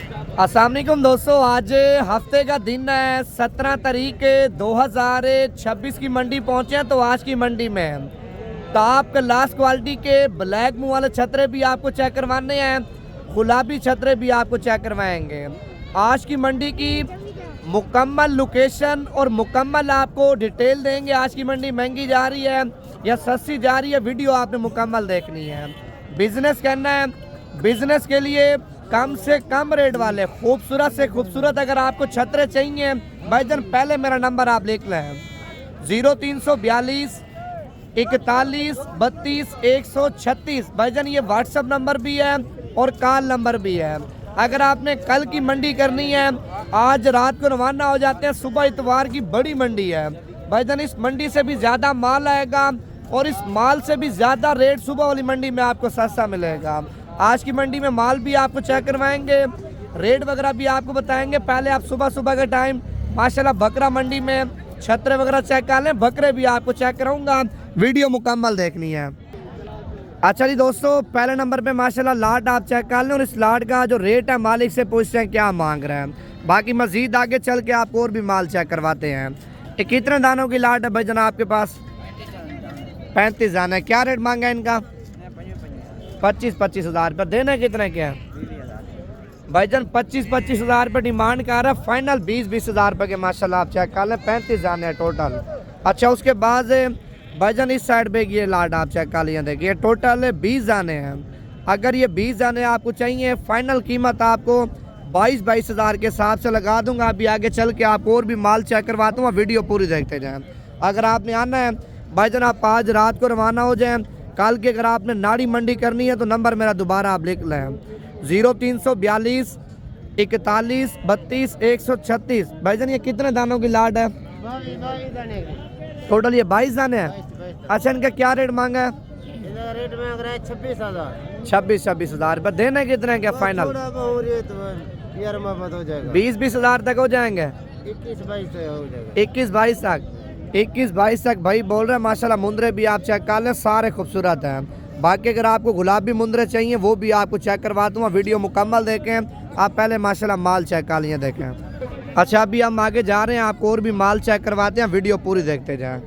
अस्सलाम वालेकुम दोस्तों, आज हफ्ते का दिन है 17 तारीख 2026 की मंडी पहुंचे हैं। तो आज की मंडी में टॉप क्लास क्वालिटी के ब्लैक मुंह वाले छतरे भी आपको चेक करवाने हैं, गुलाबी छतरे भी आपको चेक करवाएंगे। आज की मंडी की मुकम्मल लोकेशन और मुकम्मल आपको डिटेल देंगे। आज की मंडी महंगी जा रही है या सस्ती जा रही है, वीडियो आपने मुकम्मल देखनी है। बिजनेस करना है, बिजनेस के लिए कम से कम रेट वाले खूबसूरत से खूबसूरत अगर आपको छतरे चाहिए भाईजान, पहले मेरा नंबर आप लिख लें 0342 41 32 136। भाईजान ये व्हाट्सअप नंबर भी है और कॉल नंबर भी है। अगर आपने कल की मंडी करनी है, आज रात को रवाना हो जाते हैं। सुबह इतवार की बड़ी मंडी है भाईजान, इस मंडी से भी ज़्यादा माल आएगा और इस माल से भी ज़्यादा रेट सुबह वाली मंडी में आपको सस्ता मिलेगा। आज की मंडी में माल भी आपको चेक करवाएंगे, रेट वगैरह भी आपको बताएंगे। पहले आप सुबह सुबह के टाइम माशाल्लाह बकरा मंडी में छतरे वगैरह चेक कर लें, बकरे भी आपको चेक कराऊंगा, वीडियो मुकम्मल देखनी है। अच्छा जी दोस्तों, पहले नंबर पे माशाल्लाह लाट आप चेक कर लें और इस लाट का जो रेट है मालिक से पूछते हैं क्या मांग रहे हैं। बाकी मजीद आगे चल के आपको और भी माल चेक करवाते हैं। ये कितने दानों की लाट है भाई जनाब आपके पास? 35 दाना है। क्या रेट मांगा है इनका? 25 हज़ार रुपये। देने कितने के हैं भाईजान? 25 हज़ार रुपये डिमांड कर रहा है, फाइनल 20 हज़ार रुपये के माशाल्लाह आप चेक कर लें। 35 दाने हैं टोटल। अच्छा, उसके बाद भाईजान इस साइड पे ये लाट आप चेक कर लिया, देखिए टोटल 20 दाने हैं। अगर ये 20 दाने आपको चाहिए, फाइनल कीमत आपको 22 हज़ार के हिसाब से लगा दूंगा। अभी आगे चल के आपको और भी माल चेक करवा दूँगा, वीडियो पूरी देखते जाएँ। अगर आपने आना है भाईजान, आप आज रात को रवाना हो जाएँ। कल की अगर आपने नाड़ी मंडी करनी है तो नंबर मेरा दोबारा आप लिख लें 0342 41 32 136। भाईजान ये कितने दानों की लाट है? टोटल ये 22 दाने हैं। अच्छा, इनका क्या रेट मांगा है? रेट मांग रहा है 26 हज़ार। 26 हज़ार रुपये। देने कितने क्या फाइनल? 20 हज़ार तक हो जाएंगे। 21 22 तक भाई बोल रहे हैं। माशाल्लाह मुंदरे भी आप चेक कर लें, सारे खूबसूरत हैं। बाकी अगर आपको गुलाबी मुंदरे चाहिए वो भी आपको चेक करवा दूँगा, वीडियो मुकम्मल देखें। आप पहले माशाल्लाह माल चेक कर लिए देखें। अच्छा, अभी हम आगे जा रहे हैं, आपको और भी माल चेक करवाते हैं, वीडियो पूरी देखते जाएँ।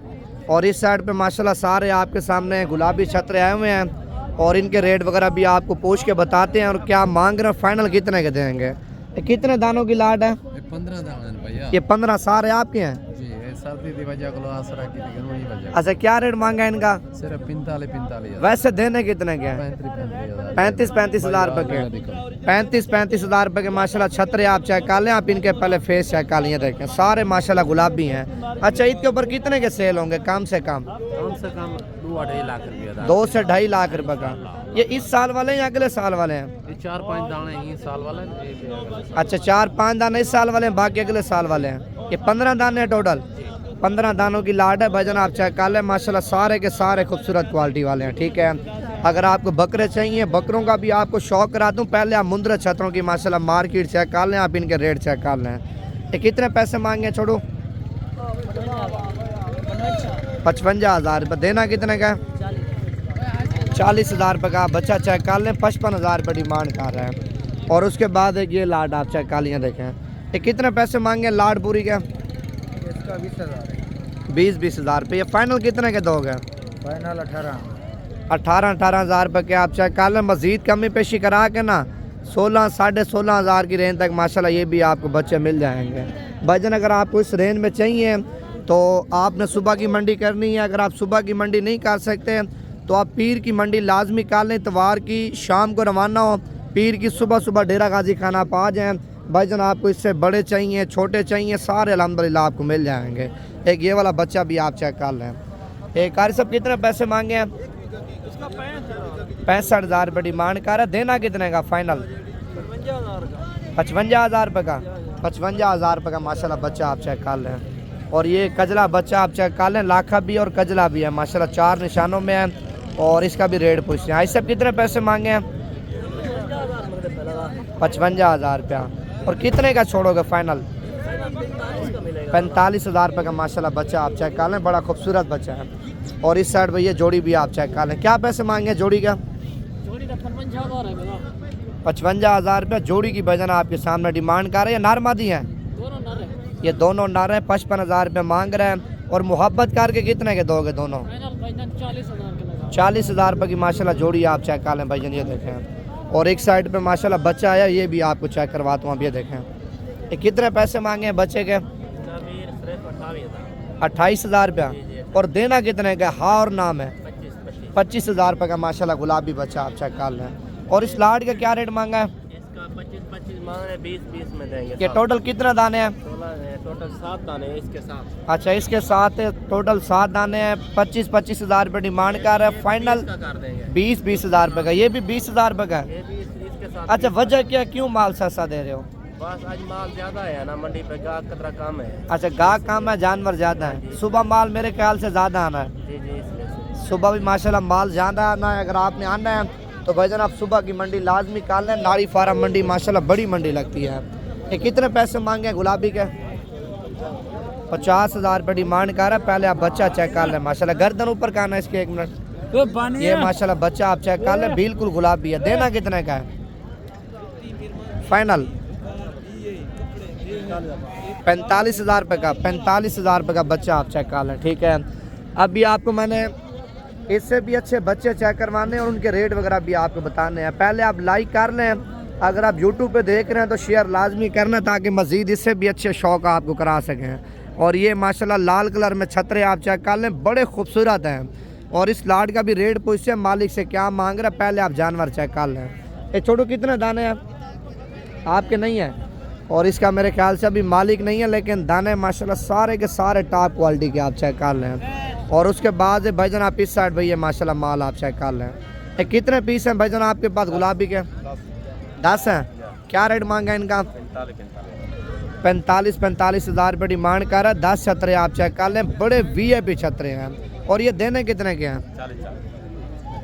और इस साइड पे माशाल्लाह सारे आपके सामने गुलाबी छतरे आए हुए हैं और इनके रेट वगैरह भी आपको पूछ के बताते हैं और क्या मांग रहे हैं, फाइनल कितने के देंगे। कितने दानों की लाट है? 15 दाने भैया। ये 15 सारे आपके हैं? अच्छा, क्या रेट मांगा है इनका? सिर्फ 45 वैसे देने कितने के हैं? 35 हज़ार रुपये के। 35 हज़ार रुपये के माशाल्लाह छतरे आप चेक कर लें। आप इनके पहले फेस चेक कर लिए देखें, सारे माशाल्लाह गुलाबी हैं। अच्छा, ईद के ऊपर कितने के सेल होंगे? कम से कम 2 से 2.5 लाख रुपया। 2 से 2.5 लाख रुपए का। ये इस साल वाले हैं या अगले साल वाले हैं? 4-5 दाने इस साल वाले। अच्छा, 4-5 दाने इस साल वाले हैं, बाकी अगले साल वाले हैं। ये 15 दाने टोटल। 15 दानों की लाट है भाईजान, आप चेक कर लें। माशाल्लाह सारे के सारे खूबसूरत क्वालिटी वाले हैं। ठीक है, अगर आपको बकरे चाहिए, बकरों का भी आपको शौक करा दूँ। पहले आप मुंदरे छतरों की माशाल्लाह मार्केट चेक कर लें, आप इनके रेट चेक कर लें। ये कितने पैसे मांगे? छोड़ो 55 हज़ार रुपये। देना कितने का? 40 हज़ार रुपये का। बच्चा चेक कर लें, 55 हज़ार रुपये डिमांड कर रहे हैं। और उसके बाद ये लाट आप चेक कर लिए देखें। ये कितने पैसे मांगे लाट पूरी के? 20 हज़ार रुपये। ये फाइनल कितने के दोगे? फाइनल 18 हज़ार रुपये के आप चेक कर लें। मज़ीद कमी पेशी करा के ना 16 साढ़े 16 हज़ार की रेंज तक माशाल्लाह ये भी आपको बच्चे मिल जाएंगे। भाईजान अगर आपको इस रेंज में चाहिए तो आपने सुबह की मंडी करनी है। अगर आप सुबह की मंडी नहीं कर सकते तो आप पीर की मंडी लाजमी कर लें। इतवार की शाम को रवाना हो, पीर की सुबह सुबह डेरा गाजी खाना पा जाएँ। भाईजान आपको इससे बड़े चाहिए, छोटे चाहिए, सारे अल्हम्दुलिल्लाह आपको मिल जाएंगे। एक ये वाला बच्चा भी आप चेक कर लें। एक कारी सब कितने पैसे मांगे हैं? 65 हज़ार रुपये डिमांड कर रहा है। देना कितने का फाइनल? 55 हज़ार रुपये का। 55 हज़ार रुपये का माशाल्लाह बच्चा आप चेक कर लें। और ये कजला बच्चा आप चेक कर लें, लाखा भी और कजला भी है माशाल्लाह, 4 निशानों में है। और इसका भी रेट पूछते हैं। इस सब कितने पैसे मांगे हैं? 55 हज़ार रुपया। और कितने का छोड़ोगे फाइनल? 45 हज़ार रुपये का माशाल्लाह बच्चा आप चेक कर लें, बड़ा खूबसूरत बच्चा है। और इस साइड भैया जोड़ी भी आप चेक कर लें। क्या पैसे मांगे जोड़ी का? 55,000 रुपया जोड़ी की भाईजान आपके सामने डिमांड कर रहे हैं। नारमादी हैं ये दोनों नर हैं। 55,000 रुपये मांग रहे हैं। और मोहब्बत करके कितने के दोगे दोनों? 40,000 रुपये की माशाल्लाह जोड़ी आप चेक कर लें भाईजान, ये देखें। और एक साइड पे माशाल्लाह बच्चा आया, ये भी आपको चेक करवाता हूँ। अब ये देखें ये कितने पैसे मांगे हैं बच्चे के? 28,000 रुपया। और देना कितने का? हाँ और नाम है 25,000 रुपये का माशाल्लाह गुलाबी बच्चा आप चेक कर लें। और इस लाड का क्या रेट मांगा है? इसका 25 मांग रहे, 20 में देंगे। ये टोटल कितना दाने हैं? टोटल 7 दाने हैं इसके साथ। अच्छा इसके साथ टोटल 7 दाने हैं। 25,000 रुपये डिमांड कर रहे हैं। फाइनल 20,000 रुपये का। ये भी 20,000 रुपये का है। ये भी इसके साथ। अच्छा वजह क्या, क्यों माल सस्ता दे रहे हो? बस आज माल ज्यादा है ना, मंडी पे गाहक कतरा कम है। अच्छा गाहक कम है, जानवर ज़्यादा है। सुबह माल मेरे ख्याल से ज़्यादा आना है। जी जी, इसलिए सुबह भी माशाल्लाह माल ज़्यादा आना है। अगर आपने आना है तो भाईजान आप सुबह की मंडी लाजमी कर लें। नाड़ी फार्म मंडी माशाल्लाह बड़ी मंडी लगती है। ये कितने पैसे मांगे हैं गुलाबी के? 50,000 रुपये डिमांड कर रहा है। पहले आप बच्चा चेक कर लें माशाल्लाह। गर्दन ऊपर का आना है इसके, 1 मिनट। ये माशाल्लाह बच्चा आप चेक कर लें, बिल्कुल गुलाबी है। देना कितने का है फाइनल? 45,000 रुपये का। 45,000 रुपये का बच्चा आप चेक कर लें, ठीक है। अभी आपको मैंने इससे भी अच्छे बच्चे चेक करवाने और उनके रेट वगैरह भी आपको बताने हैं। पहले आप लाइक कर लें। अगर आप यूट्यूब पे देख रहे हैं तो शेयर लाजमी करना, ताकि मज़ीद इससे भी अच्छे शौक़ आपको करा सकें। और ये माशाल्लाह लाल कलर में छतरे आप चेक कर लें, बड़े खूबसूरत हैं। और इस लाड का भी रेट पूछते हैं मालिक से क्या मांग रहा है। पहले आप जानवर चेक कर लें। ये छोटू कितने दाने हैं आपके? नहीं है। और इसका मेरे ख्याल से अभी मालिक नहीं है, लेकिन दाने माशाल्लाह सारे के सारे टॉप क्वालिटी के आप चेक कर लें। और उसके बाद भाईजान आप इस साइड भैया माशाल्लाह माल आप चेक कर लें। ये कितने पीस हैं भाईजान आपके पास गुलाबी के? 10 हैं। क्या रेट मांगा इनका? 45,000 रुपये डिमांड कर रहा है। 10 छतरे आप चेक कर लें, बड़े VIP छतरे हैं। और ये देने कितने के हैं?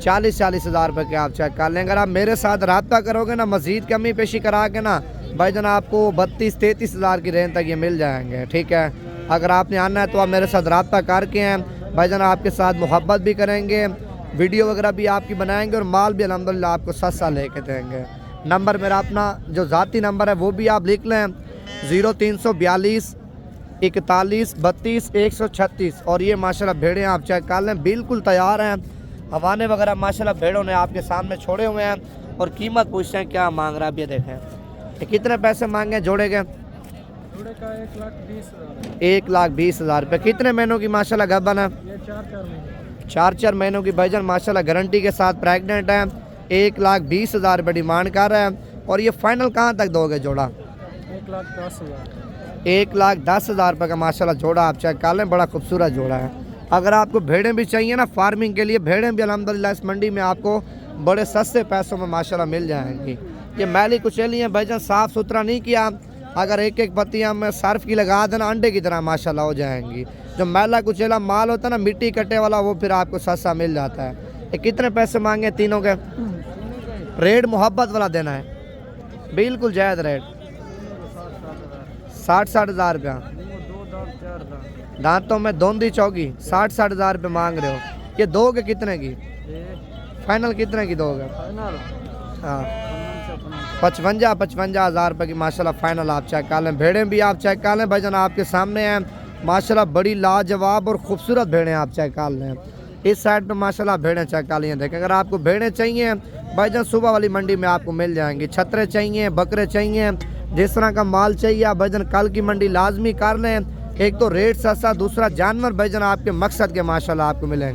40,000 रुपये के आप चेक कर लें। अगर आप मेरे साथ रब्ता करोगे ना, मज़ीद कमी पेशी करा के ना भाईजान आपको 32-33,000 की रेंज तक ये मिल जाएंगे, ठीक है। अगर आपने आना है तो आप मेरे साथ रब्ता करके हैं भाईजान, आपके साथ मोहब्बत भी करेंगे, वीडियो वगैरह भी आपकी बनाएंगे और माल भी अल्हम्दुलिल्लाह आपको सस्ता लेके देंगे। नंबर मेरा अपना जो ज़ाती नंबर है वो भी आप लिख लें, 0342 41 32 136। और ये माशाल्लाह भेड़ें आप चेक कर लें, बिल्कुल तैयार हैं। हवाने वगैरह माशाल्लाह भेड़ों ने आपके सामने छोड़े हुए हैं। और कीमत पूछते हैं क्या मांग रहा है, अब ये देखें। ये कितने पैसे मांगे जोड़े के? जोड़े का 1,20,000। 1,20,000 रुपये। कितने महीनों की माशाल्लाह गब्बन है? ये 4 महीने। 4 महीनों की भाईजान माशाल्लाह गारंटी के साथ प्रेग्नेंट है। 1,20,000 रुपये डिमांड कर रहा है। और ये फाइनल कहाँ तक दोगे जोड़ा? 1,10,000। 1,10,000 रुपये का माशाल्लाह जोड़ा आप चेक कर लें, बड़ा खूबसूरत जोड़ा है। अगर आपको भेड़ें भी चाहिए ना फार्मिंग के लिए, भेड़ें भी अल्हम्दुलिल्लाह इस मंडी में आपको बड़े सस्ते पैसों में माशाल्लाह मिल जाएंगी। ये मैली कुचैली हैं भाईजान, साफ़ सुथरा नहीं किया। अगर एक एक पत्तियाँ में सर्फ की लगा देना, अंडे की तरह माशाल्लाह हो जाएंगी। जो मैला कुचैला माल होता है ना, मिट्टी कट्टे वाला, वो फिर आपको सस्ता मिल जाता है। ये कितने पैसे मांगे तीनों के? रेट मोहब्बत वाला देना है, बिल्कुल जायज़ रेट। 60-60 हज़ार रुपया। दांतों में धोंदी चौकी 60-60 हज़ार रुपये मांग रहे हो। ये दोगे कितने की फाइनल? कितने की दोगे? हाँ 55 हज़ार रुपये की माशाल्लाह फाइनल आप चेक कर लें। भेड़ें भी आप चेक कर लें भाईजान, आपके सामने हैं माशाल्लाह, बड़ी लाजवाब और ख़ूबसूरत भेड़ें आप चेक कर लें। इस साइड पे माशाल्लाह भेड़ें चेक कर लें। देखें, अगर आपको भेड़ें चाहिए भाईजान सुबह वाली मंडी में आपको मिल जाएंगी। छतरे चाहिए, बकरे चाहिए, जिस तरह का माल चाहिए आप भाईजान कल की मंडी लाजमी कर लें। एक तो रेट सस्ता, दूसरा जानवर भाईजान आपके मकसद के माशाल्लाह आपको मिलेंगे।